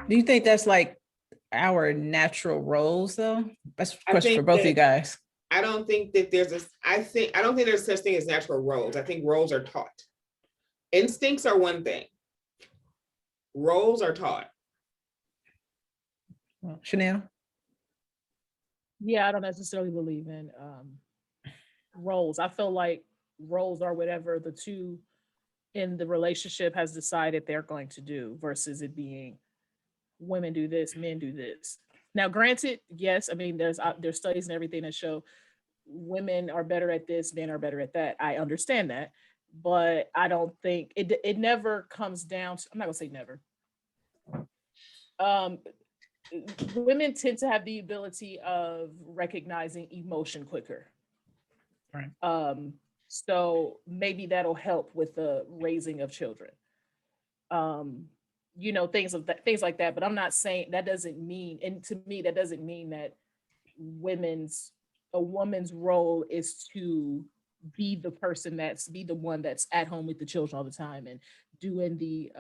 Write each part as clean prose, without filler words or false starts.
Do you think that's like our natural roles though? That's a I question for think both of you that guys. I don't think that I don't think there's such thing as natural roles. I think roles are taught. Instincts are one thing. Roles are taught. Well, Chanel? Yeah, I don't necessarily believe in roles. I feel like roles are whatever the two in the relationship has decided they're going to do versus it being women do this, men do this. Now, granted, yes, I mean there's studies and everything that show women are better at this, men are better at that. I understand that, but I don't think it never comes down to, I'm not gonna say never. Um, Women tend to have the ability of recognizing emotion quicker. Right. So maybe that'll help with the raising of children. Things like that. But I'm not saying that doesn't mean, and to me, that doesn't mean that a woman's role is to be the one that's at home with the children all the time and doing the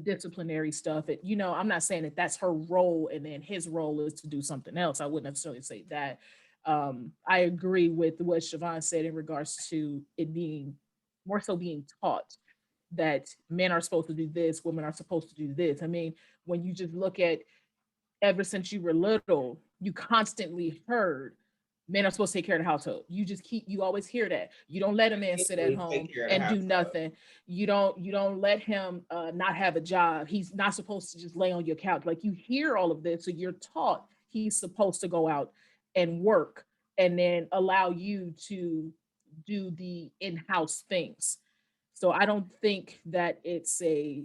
disciplinary stuff. I'm not saying that that's her role and then his role is to do something else. I wouldn't necessarily say that. I agree with what Siobhan said in regards to it being more so being taught that men are supposed to do this, women are supposed to do this. I mean, when you just look at ever since you were little, you constantly heard men are supposed to take care of the household. You always hear that. You don't let a man sit at home and do nothing. You don't let him not have a job. He's not supposed to just lay on your couch. Like, you hear all of this, so you're taught he's supposed to go out and work and then allow you to do the in-house things. So I don't think that it's a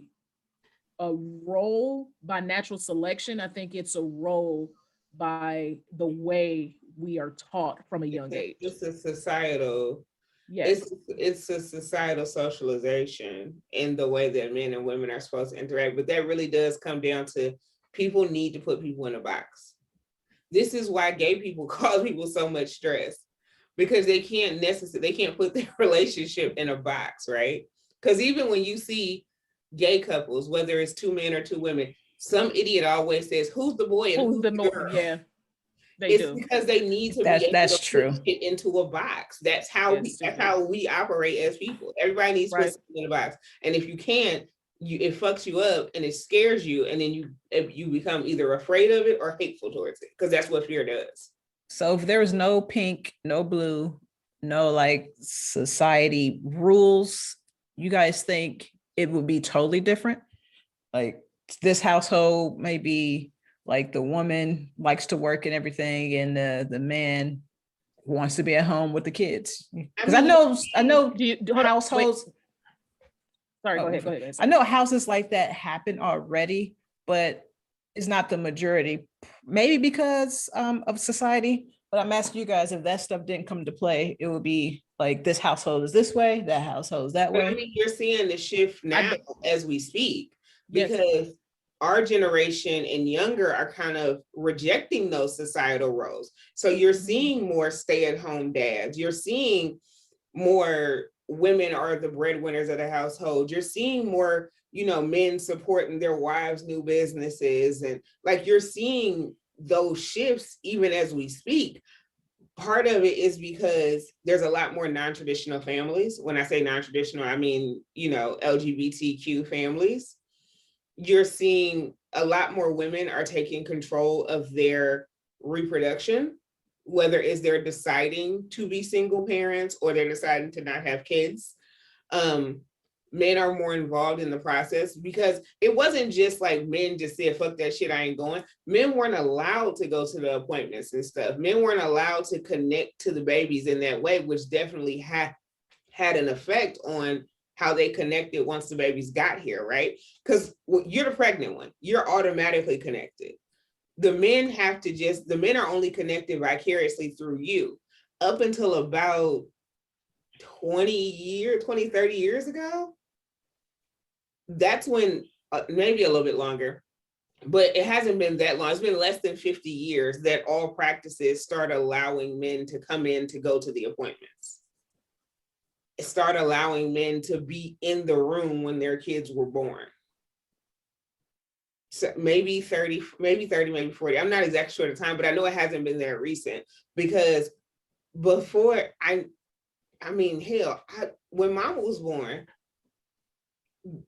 role by natural selection. I think it's a role by the way we are taught from a young age. It's a societal, Yes. it's a societal socialization in the way that men and women are supposed to interact. But that really does come down to people need to put people in a box. This is why gay people cause people so much stress, because they can't put their relationship in a box, right? Because even when you see gay couples, whether it's two men or two women, some idiot always says, "Who's the boy and who's the girl?" Yeah, it's because they need to be able That's to true. put it into a box. That's how we operate as people. Everybody needs to put something in a box, and if you can't, it fucks you up and it scares you, and then you become either afraid of it or hateful towards it, because that's what fear does. So if there was no pink, no blue, no like society rules, you guys think it would be totally different? Like, this household may be like the woman likes to work and everything, and the man wants to be at home with the kids. Because I know households. Sorry, go ahead. I know houses like that happen already, but it's not the majority. Maybe because of society. But I'm asking you guys, if that stuff didn't come into play, it would be like this household is this way, that household is that way. I mean, you're seeing the shift now as we speak, because our generation and younger are kind of rejecting those societal roles. So you're seeing more stay-at-home dads. You're seeing more women are the breadwinners of the household. You're seeing more, men supporting their wives' new businesses. And like, you're seeing those shifts even as we speak. Part of it is because there's a lot more non-traditional families. When I say non-traditional, I mean, LGBTQ families. You're seeing a lot more women are taking control of their reproduction, whether it's they're deciding to be single parents or they're deciding to not have kids. Men are more involved in the process, because it wasn't just like men just said, fuck that shit, I ain't going. Men weren't allowed to go to the appointments and stuff. Men weren't allowed to connect to the babies in that way, which definitely had an effect on how they connected once the babies got here, right? Because you're the pregnant one, you're automatically connected. The men are only connected vicariously through you. Up until about 20, 30 years ago, that's when, maybe a little bit longer, but it hasn't been that long. It's been less than 50 years that all practices start allowing men to come in to go to the appointments. Start allowing men to be in the room when their kids were born. So maybe 30, maybe 40. I'm not exactly sure the time, but I know it hasn't been that recent, because before I mean, hell, when mama was born,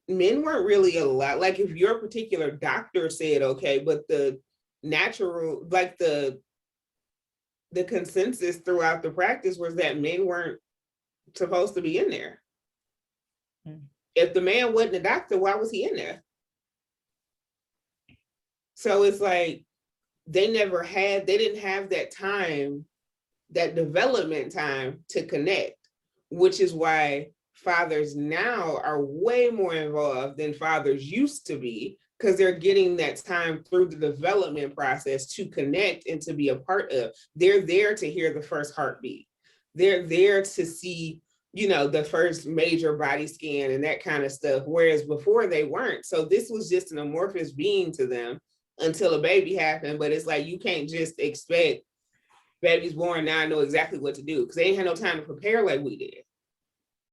men weren't really allowed. Like, if your particular doctor said okay, but the natural, like the consensus throughout the practice was that men weren't supposed to be in there. If the man wasn't a doctor, why was he in there? So it's like they didn't have that time, that development time to connect, which is why fathers now are way more involved than fathers used to be, because they're getting that time through the development process to connect and to be a part of. They're there to hear the first heartbeat. They're there to see, the first major body scan and that kind of stuff. Whereas before they weren't. So this was just an amorphous being to them until a baby happened. But it's like, you can't just expect baby's born, now I know exactly what to do, because they ain't had no time to prepare like we did.